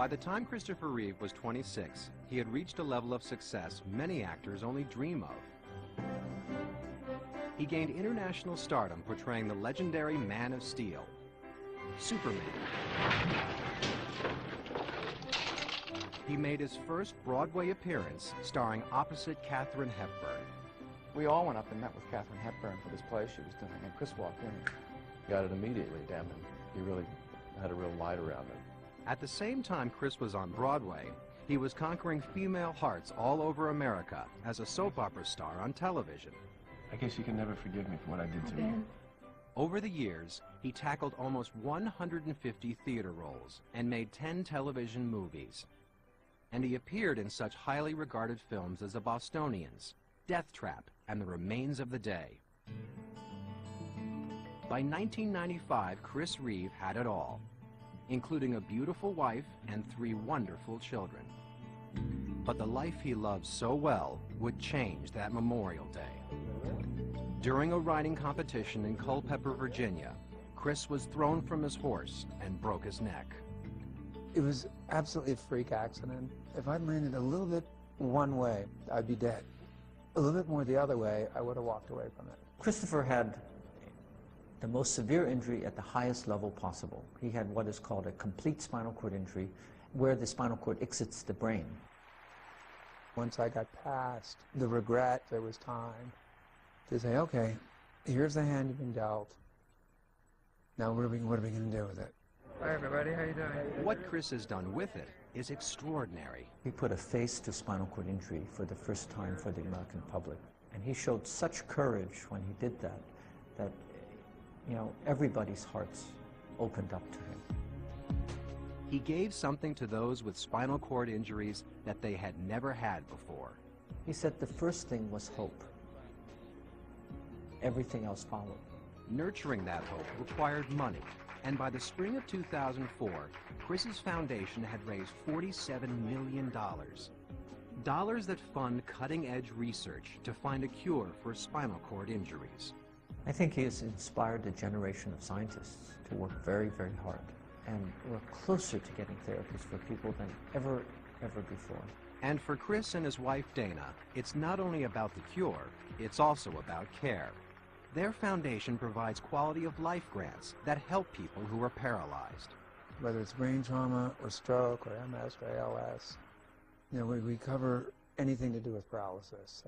By the time Cristopher Reeve was 26, he had reached a level of success many actors only dream of. He gained international stardom portraying the legendary Man of Steel, Superman. He made his first Broadway appearance starring opposite Katharine Hepburn. We all went up and met with Katharine Hepburn for this play she was doing, and Chris walked in. Got it immediately, damn him. He really had a real light around him. At the same time Chris was on Broadway, he was conquering female hearts all over America as a soap opera star on television. I guess you can never forgive me for what I did to you. Over the years, he tackled almost 150 theater roles and made 10 television movies. And he appeared in such highly regarded films as The Bostonians, Death Trap, and The Remains of the Day. By 1995, Chris Reeve had it all, including a beautiful wife and 3 wonderful children. But the life he loved so well would change that Memorial Day. During a riding competition in Culpeper, Virginia, Chris was thrown from his horse and broke his neck. It was absolutely a freak accident. If I'd landed a little bit one way, I'd be dead. A little bit more the other way, I would have walked away from it. Cristopher had the most severe injury at the highest level possible. He had what is called a complete spinal cord injury, where the spinal cord exits the brain. Once I got past the regret, there was time to say, okay, here's the hand you've been dealt. Now what are we going to do with it? Hi everybody, how you doing? What Chris has done with it is extraordinary. He put a face to spinal cord injury for the first time for the American public. And he showed such courage when he did that, that, you know, everybody's hearts opened up to him. He gave something to those with spinal cord injuries that they had never had before. He said the first thing was hope. Everything else followed. Nurturing that hope required money, and by the spring of 2004, Chris's foundation had raised $47 million. Dollars that fund cutting-edge research to find a cure for spinal cord injuries. I think he has inspired a generation of scientists to work very, very hard. And we're closer to getting therapies for people than ever before. And for Chris and his wife Dana, it's not only about the cure, it's also about care. Their foundation provides quality of life grants that help people who are paralyzed. Whether it's brain trauma or stroke or MS or ALS, you know, we cover anything to do with paralysis.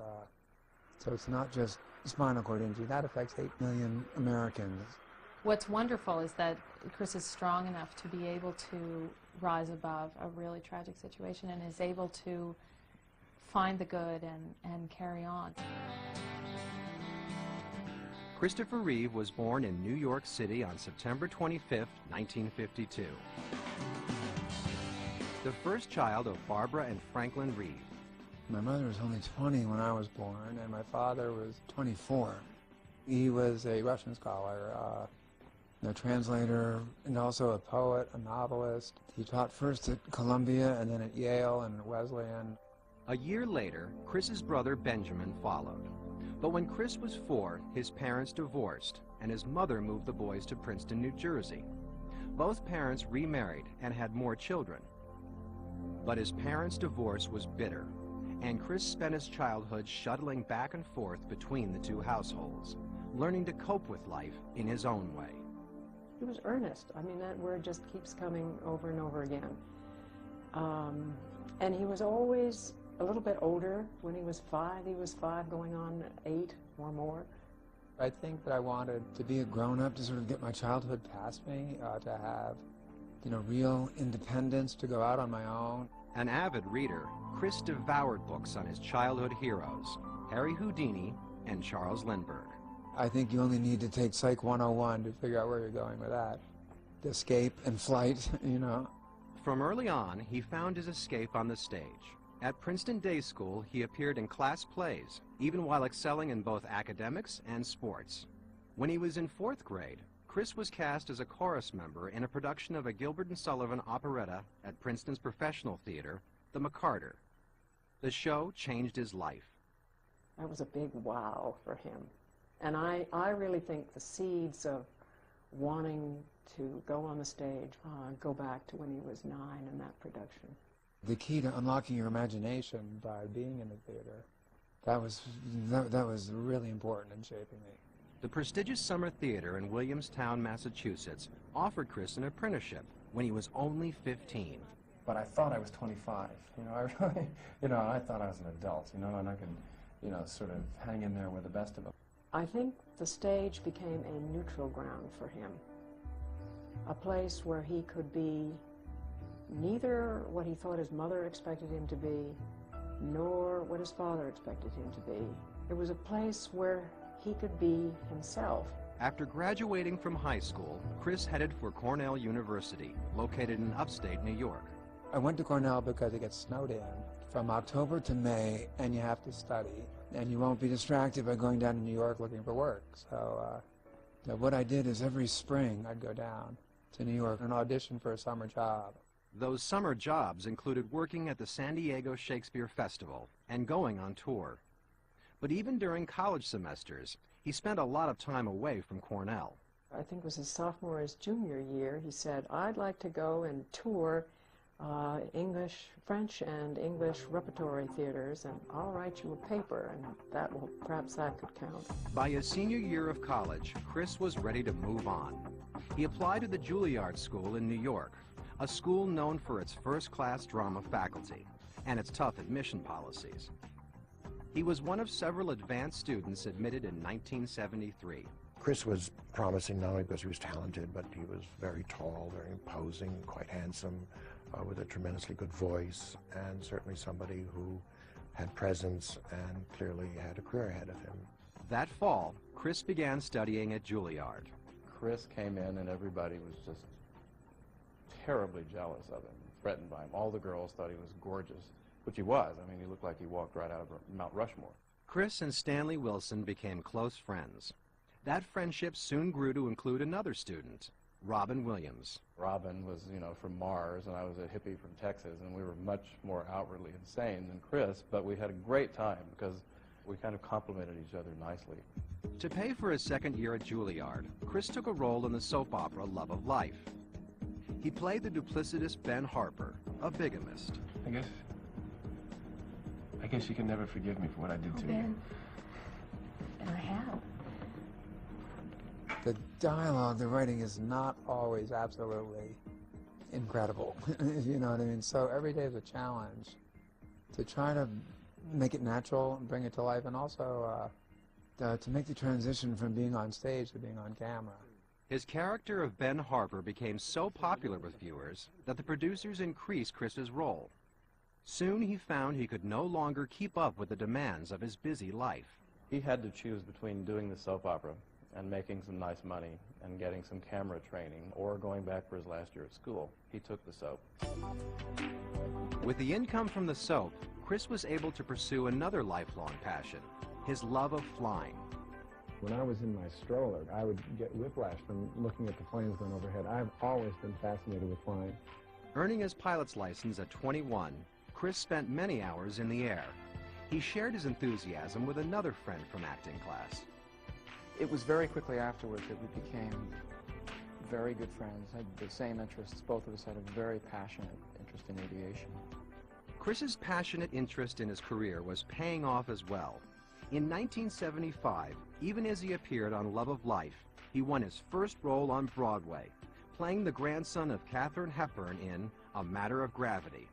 So it's not just spinal cord injury. That affects 8 million Americans. What's wonderful is that Chris is strong enough to be able to rise above a really tragic situation and is able to find the good and carry on. Cristopher Reeve was born in New York City on September 25, 1952. The first child of Barbara and Franklin Reeve. My mother was only 20 when I was born, and my father was 24. He was a Russian scholar, a translator, and also a poet, a novelist. He taught first at Columbia and then at Yale and Wesleyan. A year later, Chris's brother Benjamin followed. But when Chris was 4, his parents divorced, and his mother moved the boys to Princeton, New Jersey. Both parents remarried and had more children. But his parents' divorce was bitter, and Chris spent his childhood shuttling back and forth between the 2 households, learning to cope with life in his own way. He was earnest. I mean, that word just keeps coming over and over again. And he was always a little bit older. When he was 5, he was 5 going on 8 or more. I think that I wanted to be a grown-up, to sort of get my childhood past me, to have, you know, real independence, to go out on my own. An avid reader, Chris devoured books on his childhood heroes, Harry Houdini and Charles Lindbergh. I think you only need to take Psych 101 to figure out where you're going with that. Escape and flight, you know. From early on, he found his escape on the stage. At Princeton Day School, he appeared in class plays, even while excelling in both academics and sports. When he was in 4th grade, Chris was cast as a chorus member in a production of a Gilbert and Sullivan operetta at Princeton's professional theater, the McCarter. The show changed his life. That was a big wow for him. And I really think the seeds of wanting to go on the stage, go back to when he was 9 in that production. The key to unlocking your imagination by being in the theater, that was really important in shaping me. The prestigious Summer Theater in Williamstown, Massachusetts, offered Chris an apprenticeship when he was only 15. But I thought I was 25. You know, I really, I thought I was an adult, and I could, sort of hang in there with the best of them. I think the stage became a neutral ground for him, a place where he could be neither what he thought his mother expected him to be, nor what his father expected him to be. It was a place where he could be himself. After graduating from high school, Chris headed for Cornell University, located in upstate New York. I went to Cornell because it gets snowed in from October to May, and you have to study, and you won't be distracted by going down to New York looking for work. So what I did is every spring I'd go down to New York and audition for a summer job. Those summer jobs included working at the San Diego Shakespeare Festival and going on tour. But even during college semesters, he spent a lot of time away from Cornell. I think it was his sophomore or his junior year, he said, I'd like to go and tour French and English repertory theaters, and I'll write you a paper, and perhaps that could count. By his senior year of college, Chris was ready to move on. He applied to the Juilliard School in New York, a school known for its first-class drama faculty and its tough admission policies. He was one of several advanced students admitted in 1973. Chris was promising not only because he was talented, but he was very tall, very imposing, quite handsome, with a tremendously good voice, and certainly somebody who had presence and clearly had a career ahead of him. That fall, Chris began studying at Juilliard. Chris came in and everybody was just terribly jealous of him, threatened by him. All the girls thought he was gorgeous, which he was. I mean, he looked like he walked right out of Mount Rushmore. Chris and Stanley Wilson became close friends. That friendship soon grew to include another student, Robin Williams. Robin was, from Mars, and I was a hippie from Texas, and we were much more outwardly insane than Chris, but we had a great time because we kind of complemented each other nicely. To pay for his second year at Juilliard, Chris took a role in the soap opera Love of Life. He played the duplicitous Ben Harper, a bigamist. I guess you can never forgive me for what I did to you. Ben, and I have. The dialogue, the writing is not always absolutely incredible, if you know what I mean. So every day is a challenge to try to make it natural and bring it to life, and also to make the transition from being on stage to being on camera. His character of Ben Harper became so popular with viewers that the producers increased Chris's role. Soon he found he could no longer keep up with the demands of his busy life. He had to choose between doing the soap opera and making some nice money and getting some camera training or going back for his last year at school. He took the soap. With the income from the soap, Chris was able to pursue another lifelong passion, his love of flying. When I was in my stroller, I would get whiplash from looking at the planes going overhead. I've always been fascinated with flying. Earning his pilot's license at 21, Chris spent many hours in the air. He shared his enthusiasm with another friend from acting class. It was very quickly afterwards that we became very good friends, had the same interests. Both of us had a very passionate interest in aviation. Chris's passionate interest in his career was paying off as well. In 1975, even as he appeared on Love of Life, he won his first role on Broadway, playing the grandson of Katharine Hepburn in A Matter of Gravity.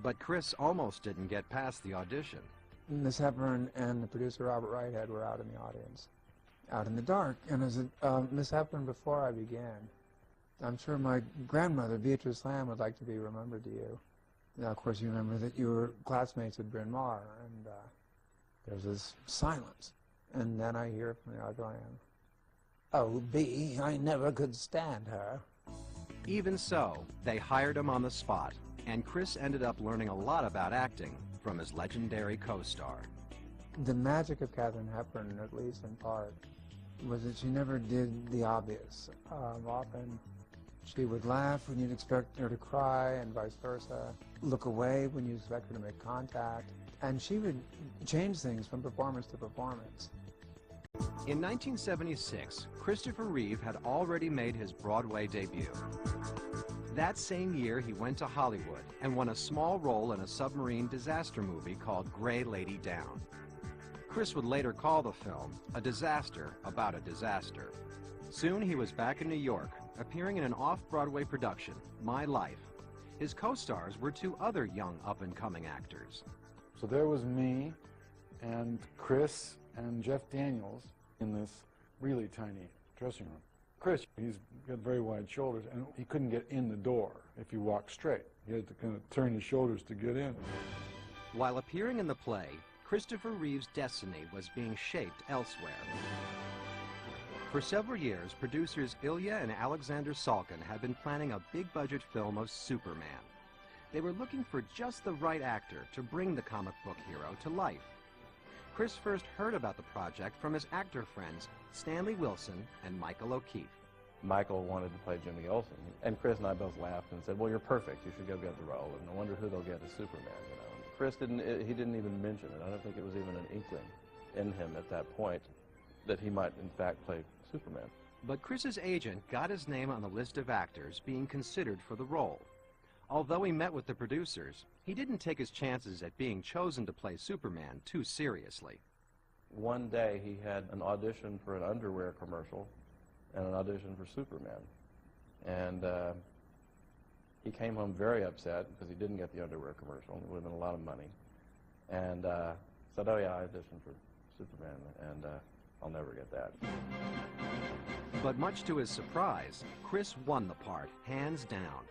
But Chris almost didn't get past the audition. Miss Hepburn and the producer Robert Whitehead were out in the audience, out in the dark. And as Miss Hepburn, before I began, I'm sure my grandmother, Beatrice Lamb, would like to be remembered to you. Now, of course, you remember that you were classmates with Bryn Mawr, and there was this silence. And then I hear from the auditorium, "Oh, Bea, I never could stand her." Even so, they hired him on the spot, and Chris ended up learning a lot about acting from his legendary co-star. The magic of Katharine Hepburn, at least in part, was that she never did the obvious. Often she would laugh when you'd expect her to cry, and vice versa, look away when you expect her to make contact, and she would change things from performance to performance. In 1976, Cristopher Reeve had already made his Broadway debut. That same year, he went to Hollywood and won a small role in a submarine disaster movie called Gray Lady Down. Chris would later call the film a disaster about a disaster. Soon he was back in New York, appearing in an off-Broadway production, My Life. His co-stars were two other young up-and-coming actors. So there was me and Chris and Jeff Daniels in this really tiny dressing room. Chris, he's got very wide shoulders, and he couldn't get in the door if you walked straight. He had to kind of turn his shoulders to get in. While appearing in the play, Cristopher Reeve's destiny was being shaped elsewhere. For several years, producers Ilya and Alexander Salkin had been planning a big-budget film of Superman. They were looking for just the right actor to bring the comic book hero to life. Chris first heard about the project from his actor friends Stanley Wilson and Michael O'Keefe. Michael wanted to play Jimmy Olsen, and Chris and I both laughed and said, well, you're perfect. You should go get the role, and I wonder who they'll get as Superman, you know. And Chris he didn't even mention it. I don't think it was even an inkling in him at that point that he might, in fact, play Superman. But Chris's agent got his name on the list of actors being considered for the role. Although he met with the producers, he didn't take his chances at being chosen to play Superman too seriously. One day he had an audition for an underwear commercial and an audition for Superman. And he came home very upset because he didn't get the underwear commercial. It would have been a lot of money. And said, oh yeah, I auditioned for Superman, and I'll never get that. But much to his surprise, Chris won the part, hands down.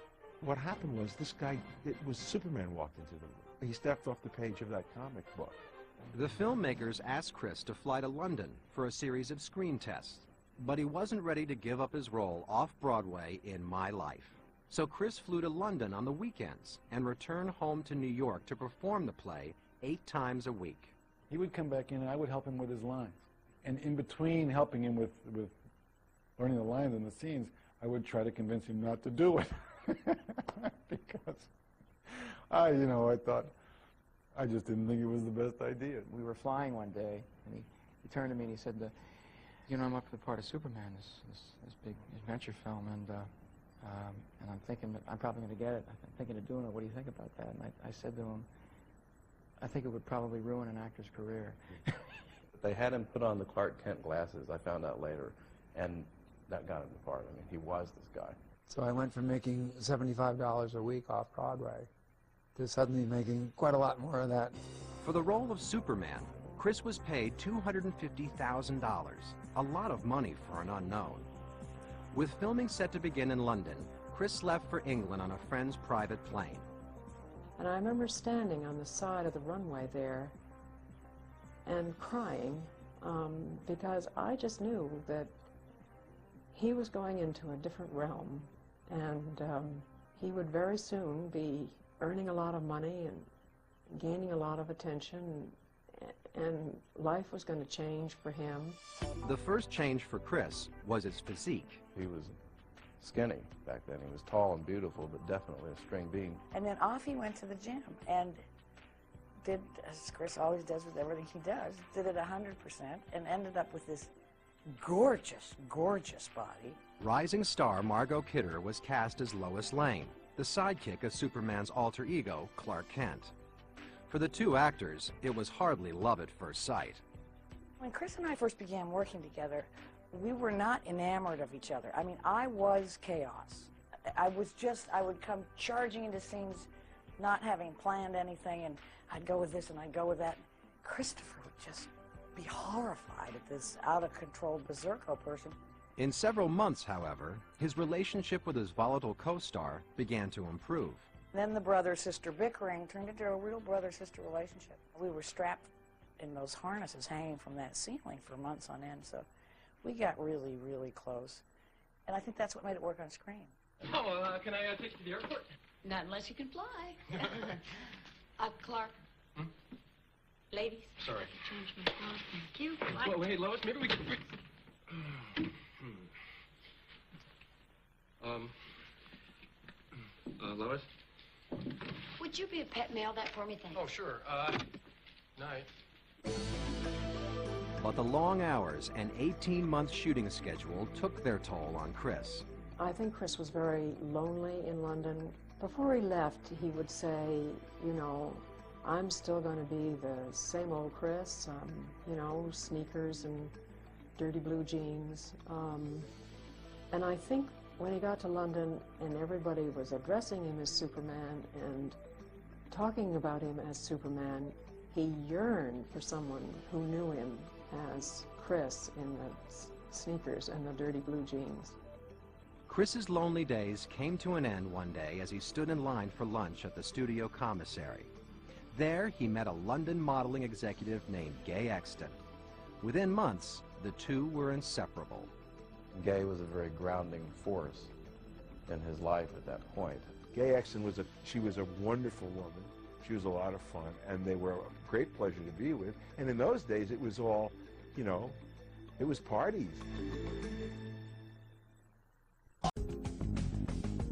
What happened was this guy, it was Superman walked into the room. He stepped off the page of that comic book. The filmmakers asked Chris to fly to London for a series of screen tests, but he wasn't ready to give up his role off-Broadway in My Life. So Chris flew to London on the weekends and returned home to New York to perform the play 8 times a week. He would come back in and I would help him with his lines. And in between helping him with learning the lines and the scenes, I would try to convince him not to do it. Because I thought, I just didn't think it was the best idea. We were flying one day, and he turned to me and he said, you know, I'm up for the part of Superman, this big adventure film, and I'm thinking that I'm probably going to get it. I'm thinking of doing it. What do you think about that? And I said to him, I think it would probably ruin an actor's career. They had him put on the Clark Kent glasses, I found out later, and that got him the part. I mean, he was this guy. So I went from making $75 a week off Broadway to suddenly making quite a lot more of that. For the role of Superman, Chris was paid $250,000, a lot of money for an unknown. With filming set to begin in London, Chris left for England on a friend's private plane. And I remember standing on the side of the runway there and crying because I just knew that he was going into a different realm, and he would very soon be earning a lot of money and gaining a lot of attention, and life was going to change for him. The first change for Chris was his physique. He was skinny back then. He was tall and beautiful, but definitely a string bean. And then off he went to the gym and did, as Chris always does with everything he does, did it 100% and ended up with this gorgeous, gorgeous body. Rising star Margot Kidder was cast as Lois Lane, the sidekick of Superman's alter ego, Clark Kent. For the two actors, it was hardly love at first sight. When Chris and I first began working together, we were not enamored of each other. I mean, I was chaos. I would come charging into scenes not having planned anything, and I'd go with this and I'd go with that. Cristopher would just be horrified at this out-of-control berserko person. In several months, however, his relationship with his volatile co-star began to improve. Then the brother-sister bickering turned into a real brother-sister relationship. We were strapped in those harnesses hanging from that ceiling for months on end, so we got really, really close. And I think that's what made it work on screen. Oh, can I take you to the airport? Not unless you can fly. Clark. Hmm? Ladies. Sorry. Change my clothes. Thank you. Well, hey, Lois, maybe we could... Lois? Would you be a pet mail that for me? Thanks. Oh, sure. Night. But the long hours and 18-month shooting schedule took their toll on Chris. I think Chris was very lonely in London. Before he left, he would say, you know, I'm still going to be the same old Chris, you know, sneakers and dirty blue jeans. And I think when he got to London and everybody was addressing him as Superman and talking about him as Superman, he yearned for someone who knew him as Chris in the sneakers and the dirty blue jeans. Chris's lonely days came to an end one day as he stood in line for lunch at the studio commissary. There, he met a London modeling executive named Gay Este. Within months, the two were inseparable. Gay was a very grounding force in his life at that point. Gay Este was a wonderful woman. She was a lot of fun, and they were a great pleasure to be with. And in those days, it was all, you know, it was parties.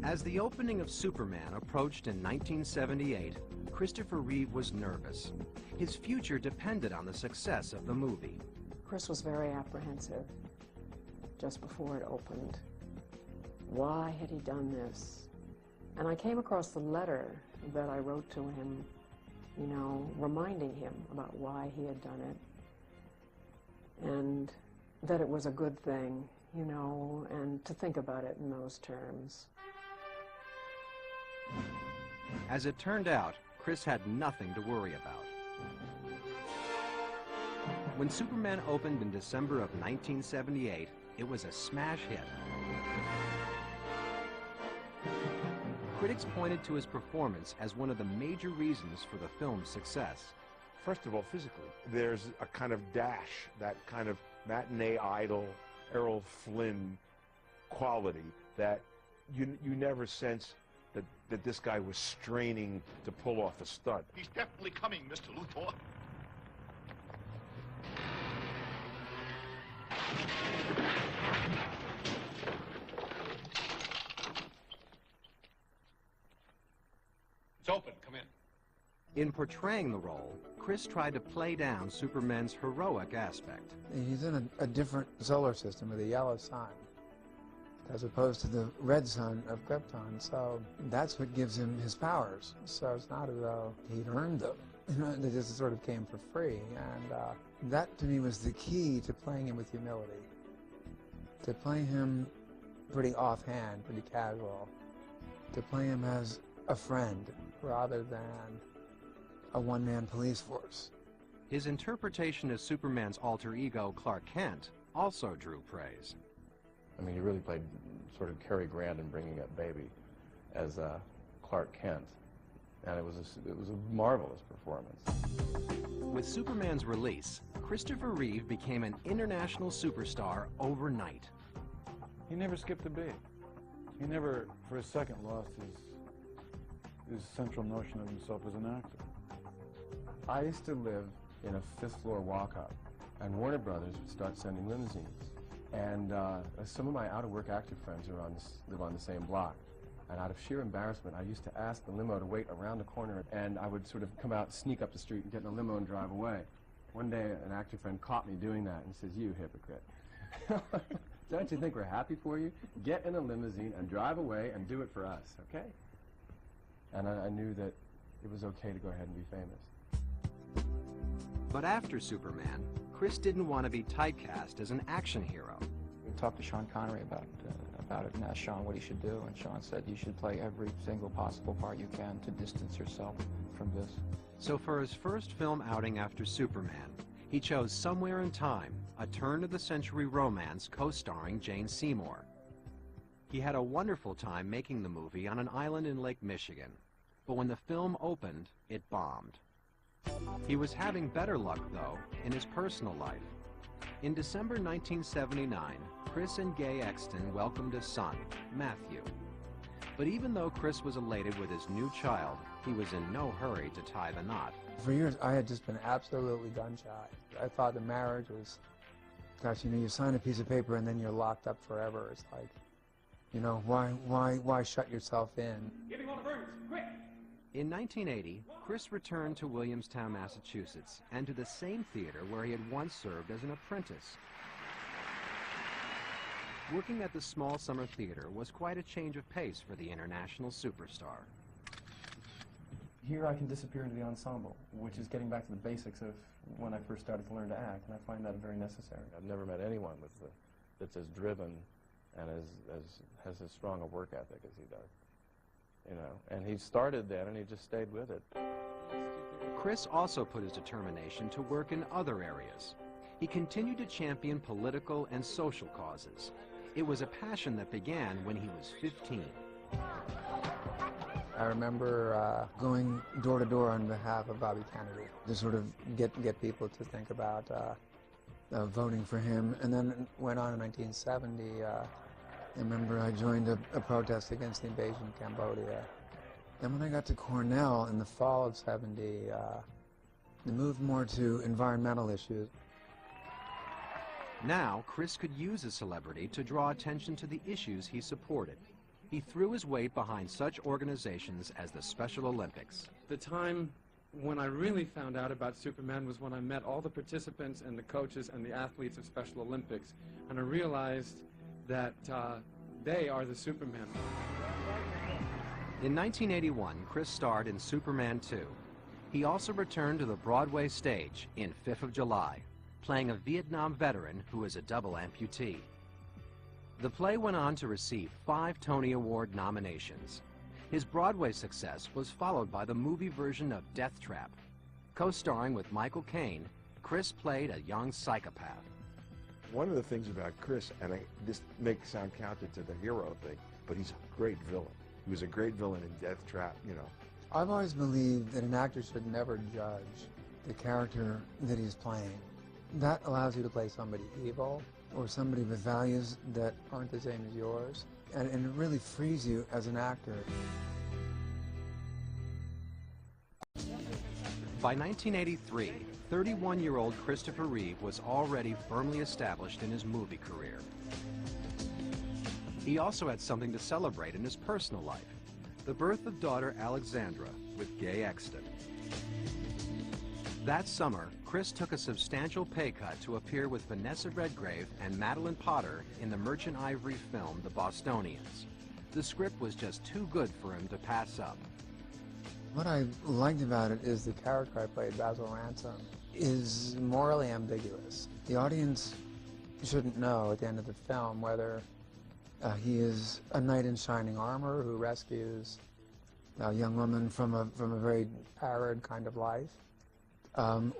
As the opening of Superman approached in 1978, Cristopher Reeve was nervous. His future depended on the success of the movie. Chris was very apprehensive just before it opened. Why had he done this? And I came across the letter that I wrote to him, you know, reminding him about why he had done it, and that it was a good thing, you know, and to think about it in those terms. As it turned out, Chris had nothing to worry about. When Superman opened in December of 1978, it was a smash hit. Critics pointed to his performance as one of the major reasons for the film's success. First of all, physically, there's a kind of dash, that kind of matinee idol, Errol Flynn quality that you never sense that this guy was straining to pull off a stunt. He's definitely coming, Mr. Luthor. It's open. Come in. In portraying the role, Chris tried to play down Superman's heroic aspect. He's in a different solar system with a yellow sun, as opposed to the red sun of Krypton. So that's what gives him his powers. So it's not as though he'd earned them. They just sort of came for free. And that, to me, was the key to playing him with humility. To play him pretty offhand, pretty casual. To play him as a friend rather than a one-man police force. His interpretation as Superman's alter ego, Clark Kent, also drew praise. I mean, he really played sort of Cary Grant in Bringing Up Baby as Clark Kent, and it was a marvelous performance. With Superman's release, Cristopher Reeve became an international superstar overnight. He never skipped a beat. He never, for a second, lost his central notion of himself as an actor. I used to live in a 5th floor walk-up, and Warner Brothers would start sending limousines. And some of my out-of-work actor friends live on the same block. And out of sheer embarrassment, I used to ask the limo to wait around the corner, and I would sort of come out, sneak up the street, and get in a limo and drive away. One day, an actor friend caught me doing that and says, "You hypocrite. Don't you think we're happy for you? Get in a limousine and drive away and do it for us, okay?" And I knew that it was okay to go ahead and be famous. But after Superman, Chris didn't want to be typecast as an action hero. We talked to Sean Connery about it and asked Sean what he should do, and Sean said you should play every single possible part you can to distance yourself from this. So for his first film outing after Superman, he chose Somewhere in Time, a turn-of-the-century romance co-starring Jane Seymour. He had a wonderful time making the movie on an island in Lake Michigan, but when the film opened, it bombed. He was having better luck, though, in his personal life. In December 1979, Chris and Gay Exton welcomed a son, Matthew. But even though Chris was elated with his new child, he was in no hurry to tie the knot. For years, I had just been absolutely gun-shy. I thought the marriage was, gosh, you know, you sign a piece of paper and then you're locked up forever. It's like, you know, why shut yourself in? Give him all the burdens, quick! In 1980, Chris returned to Williamstown, Massachusetts, and to the same theater where he had once served as an apprentice. Working at the small summer theater was quite a change of pace for the international superstar. Here I can disappear into the ensemble, which is getting back to the basics of when I first started to learn to act, and I find that very necessary. I've never met anyone that's as driven and has as strong a work ethic as he does. You know, and he started then and he just stayed with it. Chris also put his determination to work in other areas. He continued to champion political and social causes. It was a passion that began when he was 15. I remember going door to door on behalf of Bobby Kennedy to sort of get people to think about voting for him. And then it went on in 1970. I remember I joined a protest against the invasion of Cambodia. Then when I got to Cornell in the fall of 70, they moved more to environmental issues. Now, Chris could use his celebrity to draw attention to the issues he supported. He threw his weight behind such organizations as the Special Olympics. The time when I really found out about Superman was when I met all the participants and the coaches and the athletes of Special Olympics, and I realized that they are the Supermen. In 1981, Chris starred in Superman 2. He also returned to the Broadway stage in 5th of July, playing a Vietnam veteran who is a double amputee. The play went on to receive 5 Tony Award nominations. His Broadway success was followed by the movie version of Death Trap. Co-starring with Michael Caine, Chris played a young psychopath. One of the things about Chris, and this may sound counter to the hero thing, but he's a great villain. He was a great villain in Death Trap, you know. I've always believed that an actor should never judge the character that he's playing. That allows you to play somebody evil or somebody with values that aren't the same as yours, and it really frees you as an actor. By 1983, 31-year-old Cristopher Reeve was already firmly established in his movie career. He also had something to celebrate in his personal life, the birth of daughter Alexandra with gay Este. That summer, Chris took a substantial pay cut to appear with Vanessa Redgrave and Madeline Potter in the Merchant Ivory film The Bostonians. The script was just too good for him to pass up. What I liked about it is the character I played, Basil Ransom, is morally ambiguous. The audience shouldn't know at the end of the film whether he is a knight in shining armor who rescues a young woman from a very arid kind of life,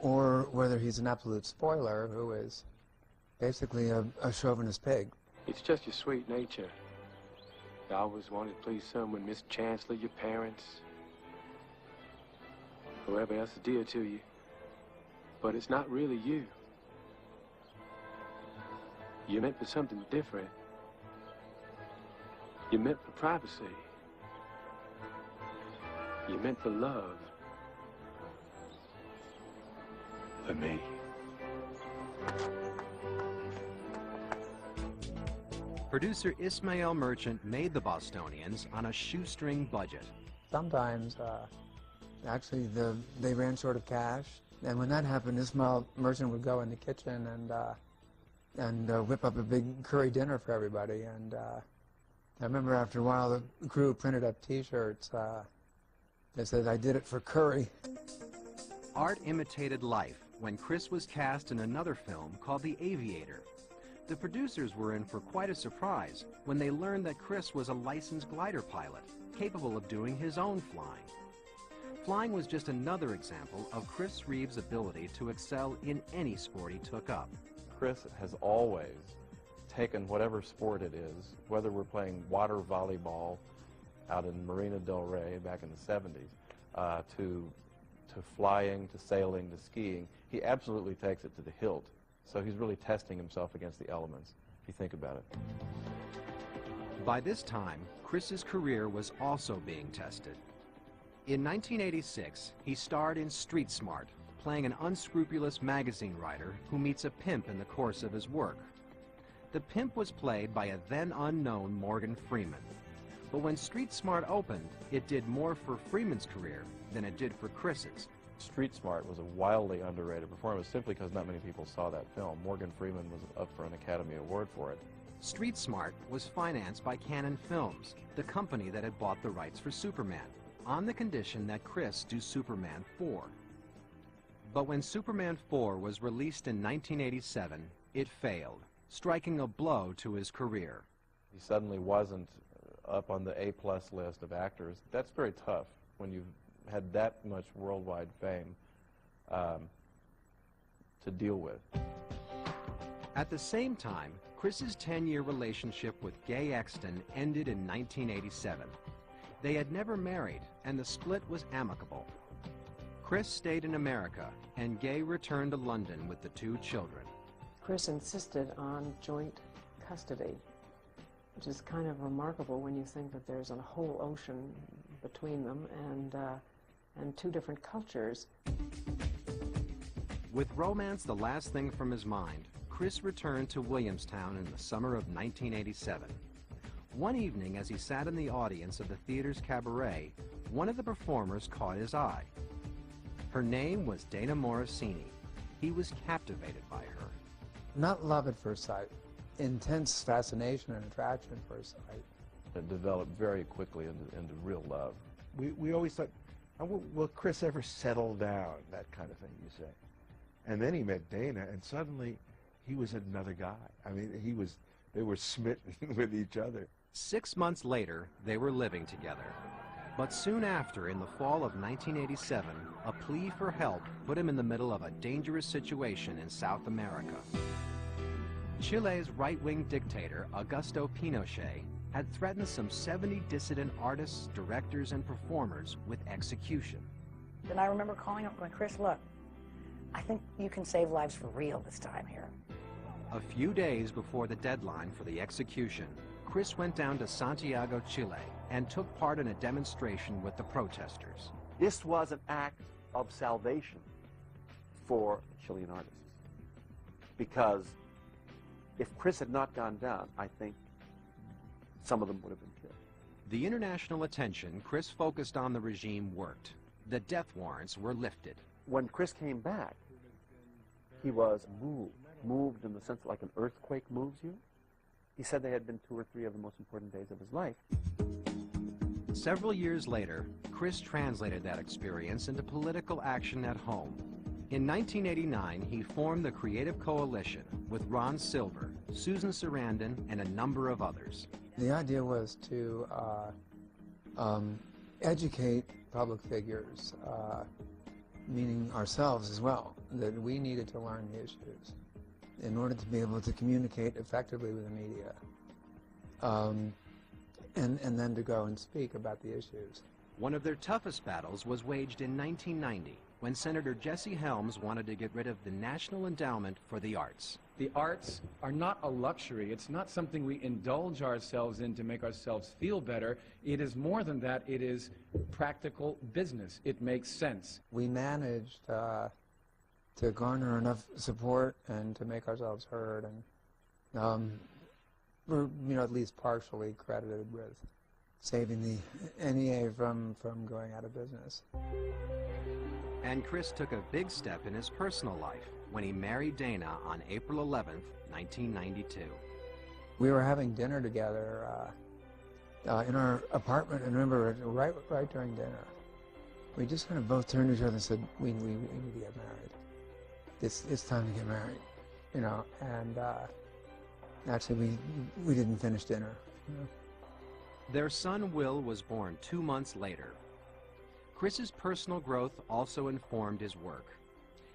or whether he's an absolute spoiler who is basically a chauvinist pig. It's just your sweet nature. You always wanted to please someone, Miss Chancellor, your parents, whoever else is dear to you. But it's not really you. You're meant for something different. You're meant for privacy. You're meant for love. For me. Producer Ismail Merchant made The Bostonians on a shoestring budget. Sometimes, actually, they ran short of cash, and when that happened, Ismail Merchant would go in the kitchen and whip up a big curry dinner for everybody. And I remember after a while, the crew printed up T-shirts that said, "I did it for curry." Art imitated life when Chris was cast in another film called The Aviator. The producers were in for quite a surprise when they learned that Chris was a licensed glider pilot, capable of doing his own flying. Flying was just another example of Chris Reeve's ability to excel in any sport he took up. Chris has always taken whatever sport it is, whether we're playing water volleyball out in Marina del Rey back in the 70s, to flying, to sailing, to skiing. He absolutely takes it to the hilt. So he's really testing himself against the elements, if you think about it. By this time, Chris's career was also being tested. In 1986, he starred in Street Smart, playing an unscrupulous magazine writer who meets a pimp in the course of his work. The pimp was played by a then-unknown Morgan Freeman. But when Street Smart opened, it did more for Freeman's career than it did for Chris's. Street Smart was a wildly underrated performance simply because not many people saw that film. Morgan Freeman was up for an Academy Award for it. Street Smart was financed by Cannon Films, the company that had bought the rights for Superman, on the condition that Chris do Superman 4. But when Superman 4 was released in 1987, it failed, striking a blow to his career. He suddenly wasn't up on the A-plus list of actors. That's very tough when you've had that much worldwide fame to deal with. At the same time, Chris's 10-year relationship with Gay Exton ended in 1987. They had never married, and the split was amicable. Chris stayed in America, and Gay returned to London with the 2 children. Chris insisted on joint custody, which is kind of remarkable when you think that there's a whole ocean between them and 2 different cultures. With romance the last thing from his mind, Chris returned to Williamstown in the summer of 1987. One evening, as he sat in the audience of the theater's cabaret, one of the performers caught his eye. Her name was Dana Morosini. He was captivated by her. Not love at first sight, intense fascination and attraction at first sight. It developed very quickly into real love. We always thought, oh, will Chris ever settle down, that kind of thing, you say. And then he met Dana, and suddenly he was another guy. I mean, they were smitten with each other. 6 months later, they were living together. But soon after, in the fall of 1987, a plea for help put him in the middle of a dangerous situation in South America. Chile's right-wing dictator, Augusto Pinochet, had threatened some 70 dissident artists, directors, and performers with execution. Then I remember calling up going, Chris, look, I think you can save lives for real this time here. A few days before the deadline for the execution, Chris went down to Santiago, Chile, and took part in a demonstration with the protesters. This was an act of salvation for Chilean artists. Because if Chris had not gone down, I think some of them would have been killed. The international attention Chris focused on the regime worked. The death warrants were lifted. When Chris came back, he was moved in the sense like an earthquake moves you. He said they had been 2 or 3 of the most important days of his life. Several years later, Chris translated that experience into political action at home. In 1989, he formed the Creative Coalition with Ron Silver, Susan Sarandon, and a number of others. The idea was to educate public figures, meaning ourselves as well, that we needed to learn the issues in order to be able to communicate effectively with the media, and then to go and speak about the issues. One of their toughest battles was waged in 1990, when Senator Jesse Helms wanted to get rid of the National Endowment for the Arts. The arts are not a luxury. It's not something we indulge ourselves in to make ourselves feel better. It is more than that. It is practical business. It makes sense. We managed to garner enough support and to make ourselves heard, and we're at least partially credited with saving the NEA from going out of business. And Chris took a big step in his personal life when he married Dana on April 11th, 1992. We were having dinner together in our apartment, and remember, right during dinner, we just kind of both turned to each other and said, we need to get married. It's time to get married, you know, and actually we didn't finish dinner. You know? Their son Will was born 2 months later. Chris's personal growth also informed his work.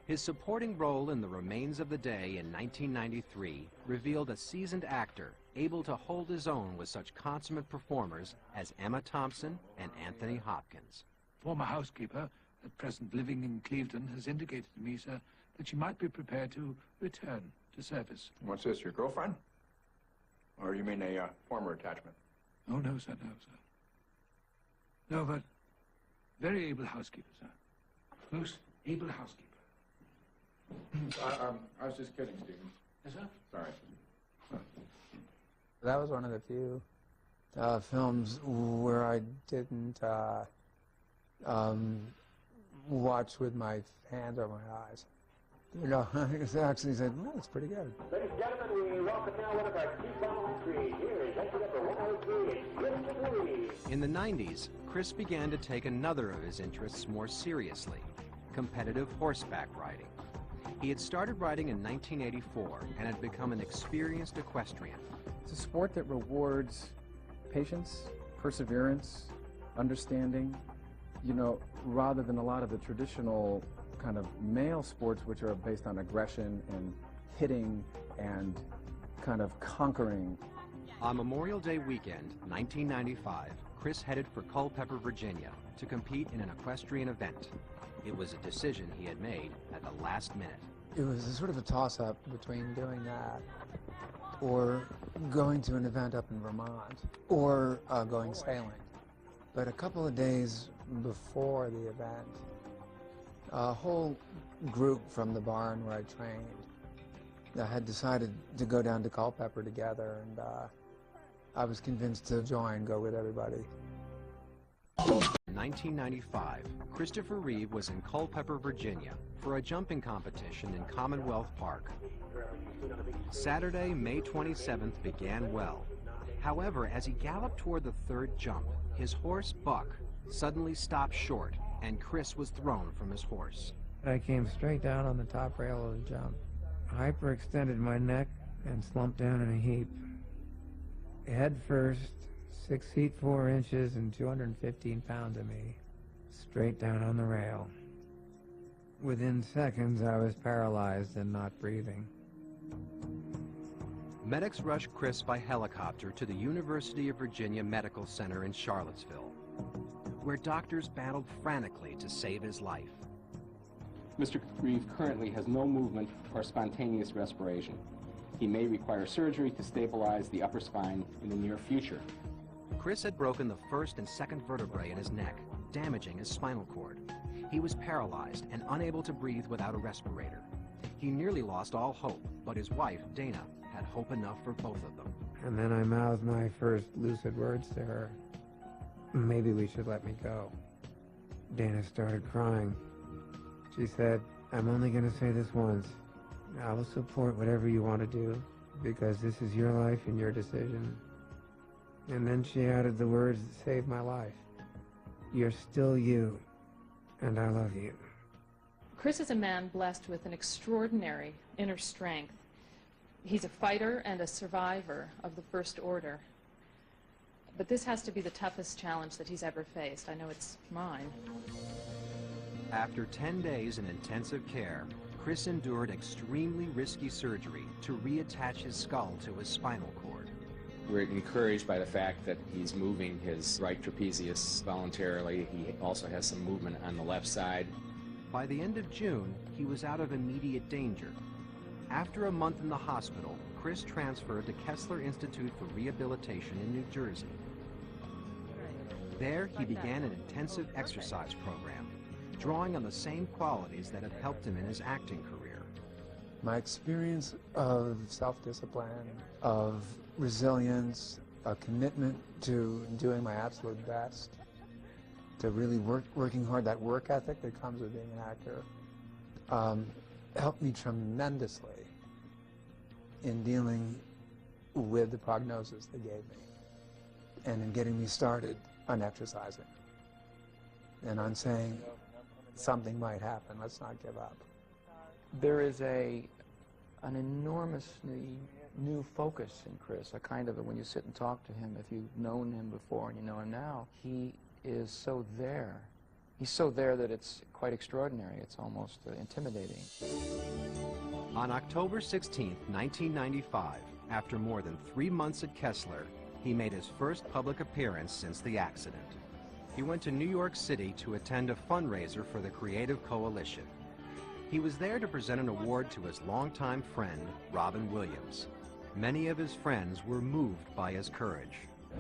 His supporting role in The Remains of the Day in 1993 revealed a seasoned actor able to hold his own with such consummate performers as Emma Thompson and Anthony Hopkins. Former housekeeper, at present living in Cleveland, has indicated to me, sir, that she might be prepared to return to service. What's this, your girlfriend? Or you mean a former attachment? Oh, no, sir, no, sir. No, but very able housekeeper, sir. Most able housekeeper. I was just kidding, Stephen. Yes, sir? Sorry. That was one of the few films where I didn't watch with my hands or my eyes. You know, I actually said, well, that's pretty good. Ladies and gentlemen, we welcome now one of our key following three. Here is entry number 103, Cristopher Reeve. In the 90s, Chris began to take another of his interests more seriously, competitive horseback riding. He had started riding in 1984 and had become an experienced equestrian. It's a sport that rewards patience, perseverance, understanding, you know, rather than a lot of the traditional kind of male sports which are based on aggression and hitting and kind of conquering. On Memorial Day weekend, 1995, Chris headed for Culpeper, Virginia to compete in an equestrian event. It was a decision he had made at the last minute. It was a sort of a toss-up between doing that or going to an event up in Vermont or going sailing. But a couple of days before the event, a whole group from the barn where I trained had decided to go down to Culpeper together, and I was convinced to go with everybody. In 1995, Cristopher Reeve was in Culpeper, Virginia for a jumping competition in Commonwealth Park. Saturday, May 27th began well. However, as he galloped toward the third jump, his horse, Buck, suddenly stopped short, and Chris was thrown from his horse. I came straight down on the top rail of the jump. I hyperextended my neck and slumped down in a heap. Head first, 6 feet 4 inches and 215 pounds of me, straight down on the rail. Within seconds, I was paralyzed and not breathing. Medics rushed Chris by helicopter to the University of Virginia Medical Center in Charlottesville, where doctors battled frantically to save his life. Mr. Reeve currently has no movement or spontaneous respiration. He may require surgery to stabilize the upper spine in the near future. Chris had broken the first and second vertebrae in his neck, damaging his spinal cord. He was paralyzed and unable to breathe without a respirator. He nearly lost all hope, but his wife, Dana, had hope enough for both of them. And then I mouthed my first lucid words to her. Maybe we should let me go. Dana started crying. She said, I'm only going to say this once. I will support whatever you want to do, because this is your life and your decision. And then she added the words that saved my life. You're still you, and I love you. Chris is a man blessed with an extraordinary inner strength. He's a fighter and a survivor of the First Order. But this has to be the toughest challenge that he's ever faced. I know it's mine. After 10 days in intensive care, Chris endured extremely risky surgery to reattach his skull to his spinal cord. We're encouraged by the fact that he's moving his right trapezius voluntarily. He also has some movement on the left side. By the end of June, he was out of immediate danger. After a month in the hospital, Chris transferred to Kessler Institute for Rehabilitation in New Jersey. There, he began an intensive exercise program, drawing on the same qualities that had helped him in his acting career. My experience of self-discipline, of resilience, a commitment to doing my absolute best, to really working hard, that work ethic that comes with being an actor, helped me tremendously in dealing with the prognosis they gave me and in getting me started on exercising and on saying something might happen, let's not give up. There is an enormously new focus in Chris, a kind of, when you sit and talk to him, if you've known him before and you know him now, he is so there. He's so there that it's quite extraordinary. It's almost intimidating. On October 16, 1995, after more than 3 months at Kessler, he made his first public appearance since the accident. He went to New York City to attend a fundraiser for the Creative Coalition. He was there to present an award to his longtime friend, Robin Williams. Many of his friends were moved by his courage.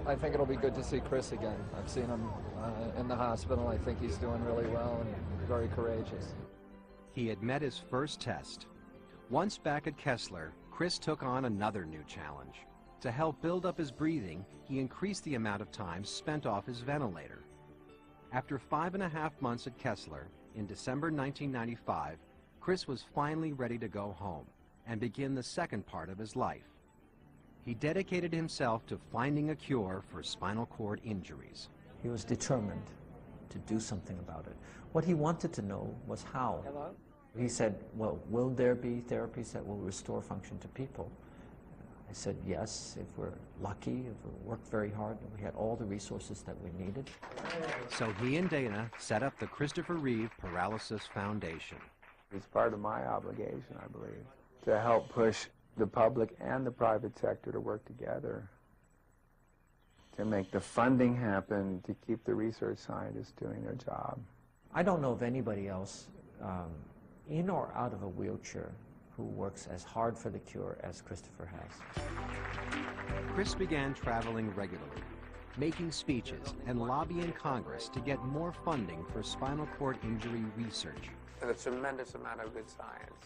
I think it'll be good to see Chris again. I've seen him in the hospital. I think he's doing really well and very courageous. He had met his first test. Once back at Kessler, Chris took on another new challenge: To help build up his breathing, he increased the amount of time spent off his ventilator. After 5.5 months at Kessler, in December 1995, Chris was finally ready to go home and begin the second part of his life. He dedicated himself to finding a cure for spinal cord injuries. He was determined to do something about it. What he wanted to know was how. Hello? He said, well, will there be therapies that will restore function to people? I said, yes, if we're lucky, if we work very hard, and we had all the resources that we needed. So he and Dana set up the Cristopher Reeve Paralysis Foundation. It's part of my obligation, I believe, to help push the public and the private sector to work together to make the funding happen, to keep the research scientists doing their job. I don't know of anybody else in or out of a wheelchair who works as hard for the cure as Cristopher has. Chris began traveling regularly, making speeches and lobbying Congress to get more funding for spinal cord injury research. There's a tremendous amount of good science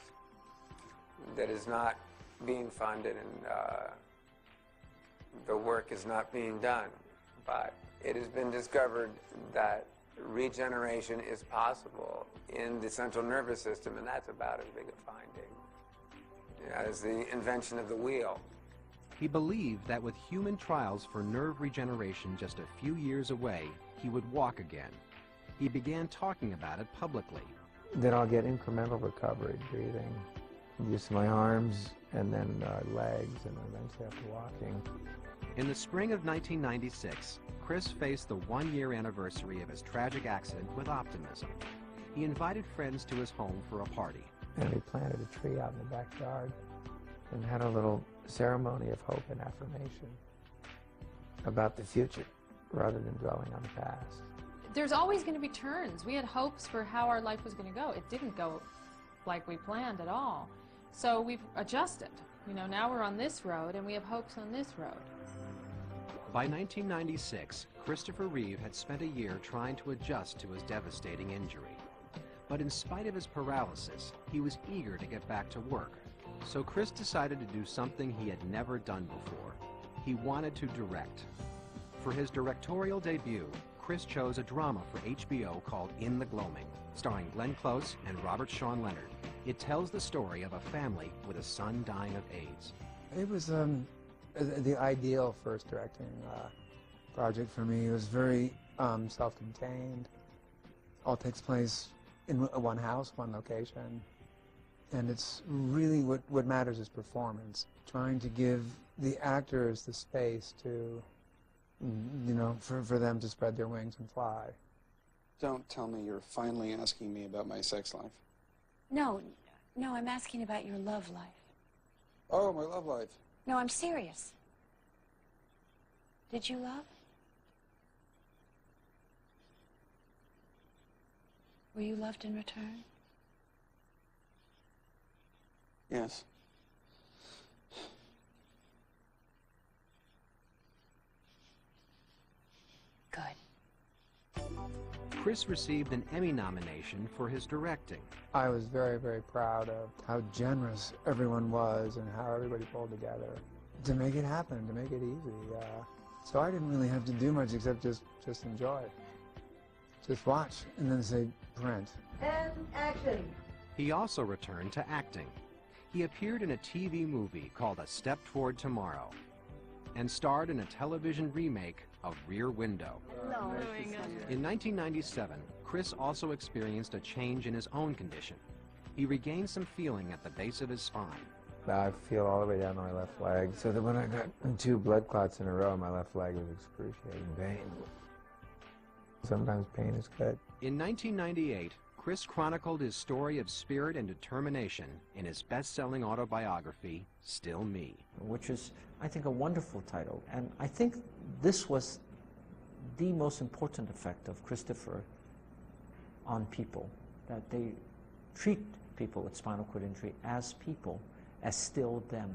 that is not being funded, and the work is not being done. But it has been discovered that regeneration is possible in the central nervous system, and that's about as big a finding as the invention of the wheel. He believed that with human trials for nerve regeneration just a few years away, he would walk again. He began talking about it publicly. Then I'll get incremental recovery, breathing, use of my arms, and then legs, and eventually after walking. In the spring of 1996, Chris faced the one-year anniversary of his tragic accident with optimism. He invited friends to his home for a party. And we planted a tree out in the backyard and had a little ceremony of hope and affirmation about the future rather than dwelling on the past. There's always going to be turns. We had hopes for how our life was going to go. It didn't go like we planned at all. So we've adjusted. You know, now we're on this road and we have hopes on this road. By 1996, Cristopher Reeve had spent a year trying to adjust to his devastating injury. But in spite of his paralysis, he was eager to get back to work. So Chris decided to do something he had never done before. He wanted to direct. For his directorial debut, Chris chose a drama for HBO called In the Gloaming, starring Glenn Close and Robert Sean Leonard. It tells the story of a family with a son dying of AIDS. It was the ideal first directing project for me. It was very self-contained. All takes place in one house, one location. And it's really what matters is performance. Trying to give the actors the space to, you know, for them to spread their wings and fly. Don't tell me you're finally asking me about my sex life. No, I'm asking about your love life. Oh, my love life. No, I'm serious. Did you love? Were you loved in return? Yes. Good. Chris received an Emmy nomination for his directing. I was very, very proud of how generous everyone was and how everybody pulled together to make it happen, to make it easy. So I didn't really have to do much except just enjoy. Just watch and then say, print. And action. He also returned to acting. He appeared in a TV movie called A Step Toward Tomorrow and starred in a television remake of Rear Window. No. In 1997, Chris also experienced a change in his own condition. He regained some feeling at the base of his spine. I feel all the way down my left leg, so that when I got 2 blood clots in a row, my left leg was excruciating pain. Sometimes pain is good. In 1998, Chris chronicled his story of spirit and determination in his best-selling autobiography, Still Me. Which is, I think, a wonderful title. And I think this was the most important effect of Cristopher on people, that they treat people with spinal cord injury as people, as still them.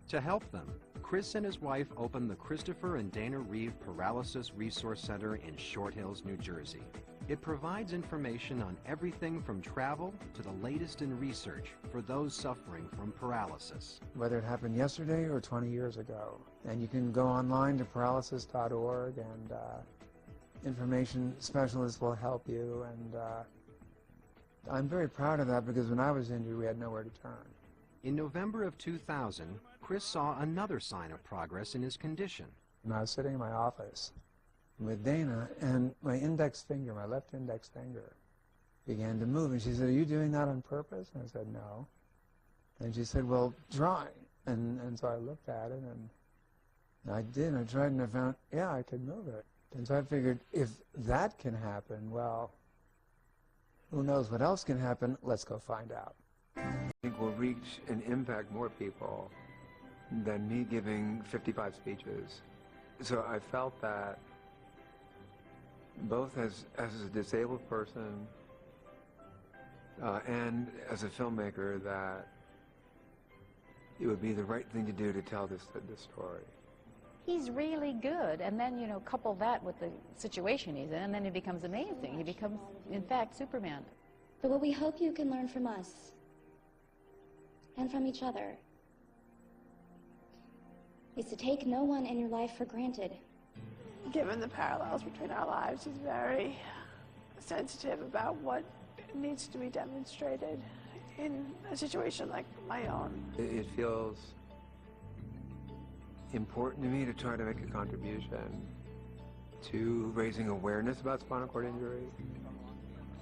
To help them, Chris and his wife opened the Cristopher and Dana Reeve Paralysis Resource Center in Short Hills, New Jersey. It provides information on everything from travel to the latest in research for those suffering from paralysis. Whether it happened yesterday or 20 years ago. And you can go online to paralysis.org and information specialists will help you. And I'm very proud of that because when I was injured, we had nowhere to turn. In November of 2000, Chris saw another sign of progress in his condition. And I was sitting in my office with Dana, and my index finger, my left index finger, began to move. And she said, "Are you doing that on purpose?" And I said, "No." And she said, "Well, try." And so I looked at it, and I did. I tried, and I found, yeah, I could move it. And so I figured, if that can happen, well, who knows what else can happen? Let's go find out. I think we'll reach and impact more people than me giving 55 speeches. So I felt that both as a disabled person and as a filmmaker, that it would be the right thing to do to tell this story. He's really good, and then, you know, couple that with the situation he's in, and then he becomes amazing. He becomes, in fact, Superman. But what we hope you can learn from us and from each other is to take no one in your life for granted. Given the parallels between our lives, he's very sensitive about what needs to be demonstrated in a situation like my own. It feels important to me to try to make a contribution to raising awareness about spinal cord injury.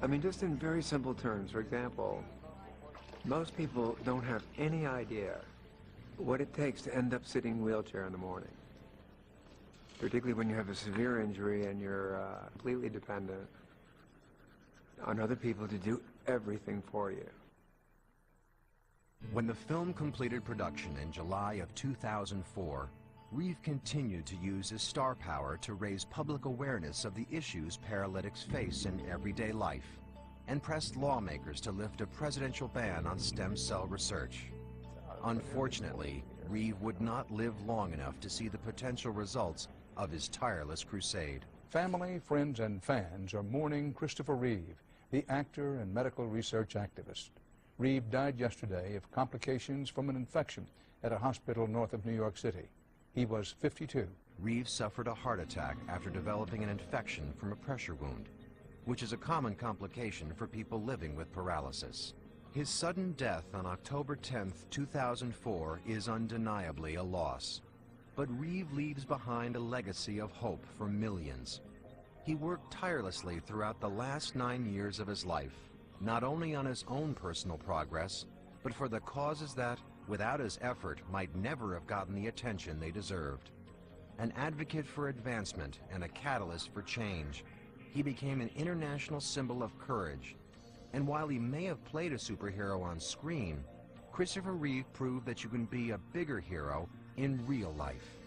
I mean, just in very simple terms, for example, most people don't have any idea what it takes to end up sitting in a wheelchair in the morning, particularly when you have a severe injury and you're completely dependent on other people to do everything for you. When the film completed production in July of 2004, Reeve continued to use his star power to raise public awareness of the issues paralytics face in everyday life, and pressed lawmakers to lift a presidential ban on stem cell research. Unfortunately, Reeve would not live long enough to see the potential results of his tireless crusade. Family, friends, and fans are mourning Cristopher Reeve, the actor and medical research activist. Reeve died yesterday of complications from an infection at a hospital north of New York City. He was 52. Reeve suffered a heart attack after developing an infection from a pressure wound, which is a common complication for people living with paralysis. His sudden death on October 10, 2004 is undeniably a loss. But Reeve leaves behind a legacy of hope for millions. He worked tirelessly throughout the last 9 years of his life, not only on his own personal progress, but for the causes that, without his effort, might never have gotten the attention they deserved. An advocate for advancement and a catalyst for change, he became an international symbol of courage. And while he may have played a superhero on screen, Cristopher Reeve proved that you can be a bigger hero in real life.